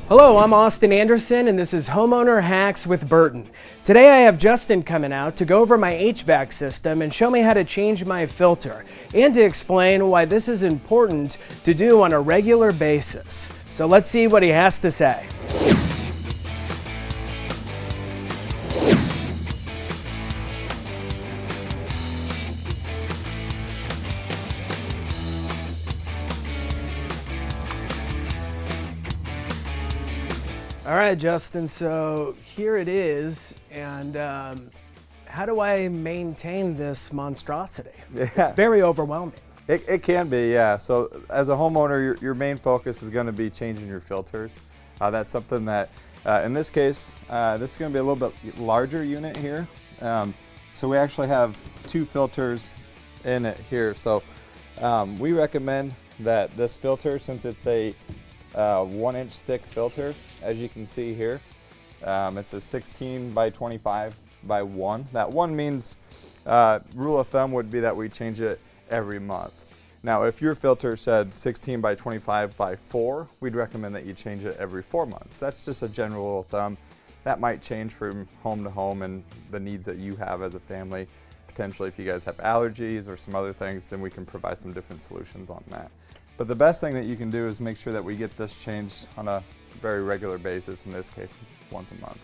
Hello, I'm Austin Anderson and this is Homeowner Hacks with Burton. Today I have Justin coming out to go over my HVAC system and show me how to change my filter and to explain why this is important to do on a regular basis. So let's see what he has to say. All right, Justin, so here it is, and how do I maintain this monstrosity? Yeah. It's very overwhelming. It can be, yeah. So as a homeowner, your main focus is going to be changing your filters. That's something that, in this case, this is going to be a little bit larger unit here. So we actually have two filters in it here. So we recommend that this filter, since it's a 1 inch thick filter, as you can see here, it's a 16 by 25 by 1. That 1 means, rule of thumb would be that we change it every month. Now if your filter said 16 by 25 by 4, we'd recommend that you change it every 4 months. That's just a general rule of thumb. That might change from home to home and the needs that you have as a family. Potentially if you guys have allergies or some other things, then we can provide some different solutions on that. But the best thing that you can do is make sure that we get this changed on a very regular basis, in this case once a month.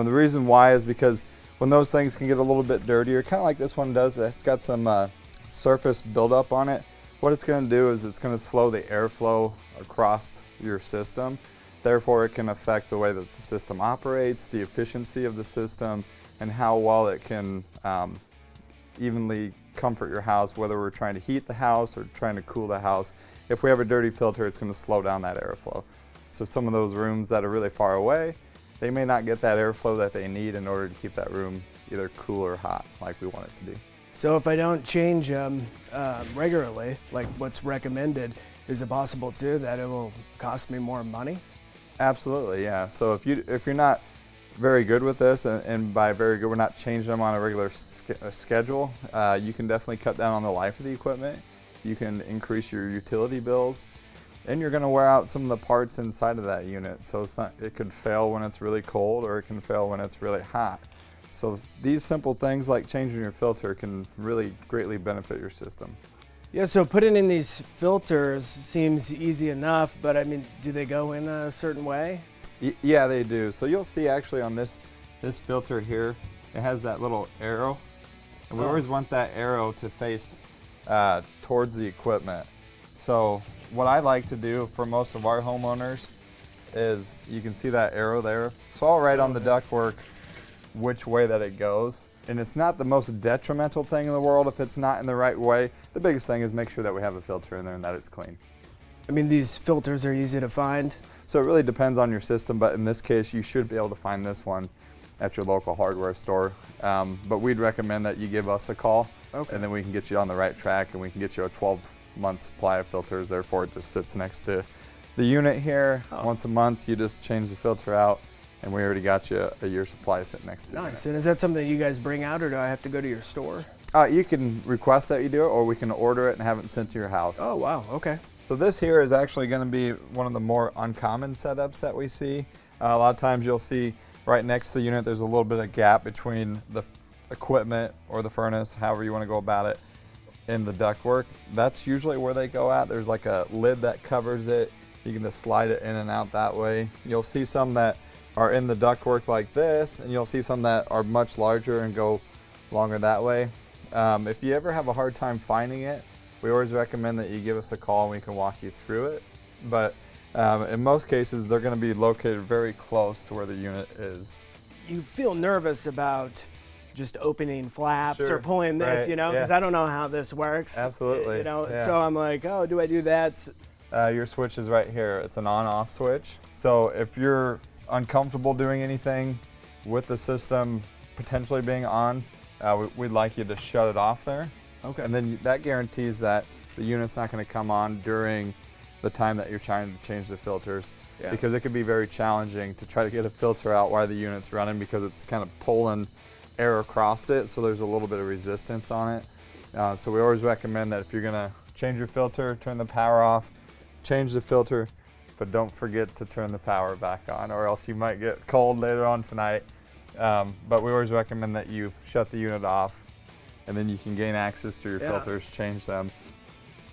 The reason why is because when those things can get a little bit dirtier, kind of like this one does, it's got some surface buildup on it. What it's going to do is it's going to slow the airflow across your system. Therefore it can affect the way that the system operates, the efficiency of the system, and how well it can evenly comfort your house, whether we're trying to heat the house or trying to cool the house. If we have a dirty filter, it's going to slow down that airflow. So some of those rooms that are really far away, they may not get that airflow that they need in order to keep that room either cool or hot like we want it to be. So if I don't change them regularly, like what's recommended, is it possible too that it will cost me more money? Absolutely, yeah. So if you're not very good with this, and by very good, we're not changing them on a regular schedule, you can definitely cut down on the life of the equipment. You can increase your utility bills, and you're going to wear out some of the parts inside of that unit. So it could fail when it's really cold, or it can fail when it's really hot. So these simple things like changing your filter can really greatly benefit your system. Yeah, so putting in these filters seems easy enough, but I mean, do they go in a certain way? Yeah, they do. So you'll see actually on this filter here, it has that little arrow, and we always want that arrow to face towards the equipment. So what I like to do for most of our homeowners is, you can see that arrow there. So I'll write on the ductwork which way that it goes. And it's not the most detrimental thing in the world if it's not in the right way. The biggest thing is make sure that we have a filter in there and that it's clean. I mean, these filters are easy to find. So it really depends on your system, but in this case, you should be able to find this one at your local hardware store. But we'd recommend that you give us a call, and then we can get you on the right track, and we can get you a 12-month supply of filters. Therefore, it just sits next to the unit here. Once a month, you just change the filter out, and we already got you a year supply sitting next to you. Nice. And is that something that you guys bring out, or do I have to go to your store? You can request that you do it, or we can order it and have it sent to your house. Oh, wow. Okay. So this here is actually going to be one of the more uncommon setups that we see. A lot of times you'll see right next to the unit there's a little bit of gap between the equipment or the furnace, however you want to go about it, and the ductwork. That's usually where they go at. There's like a lid that covers it. You can just slide it in and out that way. You'll see some that are in the ductwork like this, and you'll see some that are much larger and go longer that way. If you ever have a hard time finding it, we always recommend that you give us a call and we can walk you through it. But in most cases, they're going to be located very close to where the unit is. You feel nervous about just opening flaps Sure. or pulling this, Right. you know, because I don't know how this works. Absolutely. You know, Yeah. so I'm like, oh, do I do that? Your switch is right here. It's an on-off switch. So if you're uncomfortable doing anything with the system potentially being on, we'd like you to shut it off there. Okay. And then that guarantees that the unit's not going to come on during the time that you're trying to change the filters. Yeah. Because it could be very challenging to try to get a filter out while the unit's running, because it's kind of pulling air across it, so there's a little bit of resistance on it. So we always recommend that if you're going to change your filter, turn the power off, change the filter, but don't forget to turn the power back on, or else you might get cold later on tonight. But we always recommend that you shut the unit off, and then you can gain access to your filters, change them.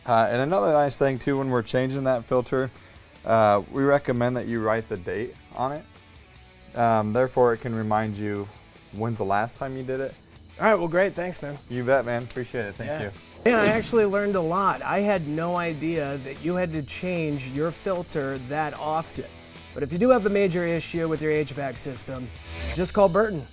And another nice thing too, when we're changing that filter, we recommend that you write the date on it. Therefore, it can remind you when's the last time you did it. All right, well, great. Thanks, man. You bet, man. Appreciate it. Thank you. Man, I actually learned a lot. I had no idea that you had to change your filter that often. But if you do have a major issue with your HVAC system, just call Burton.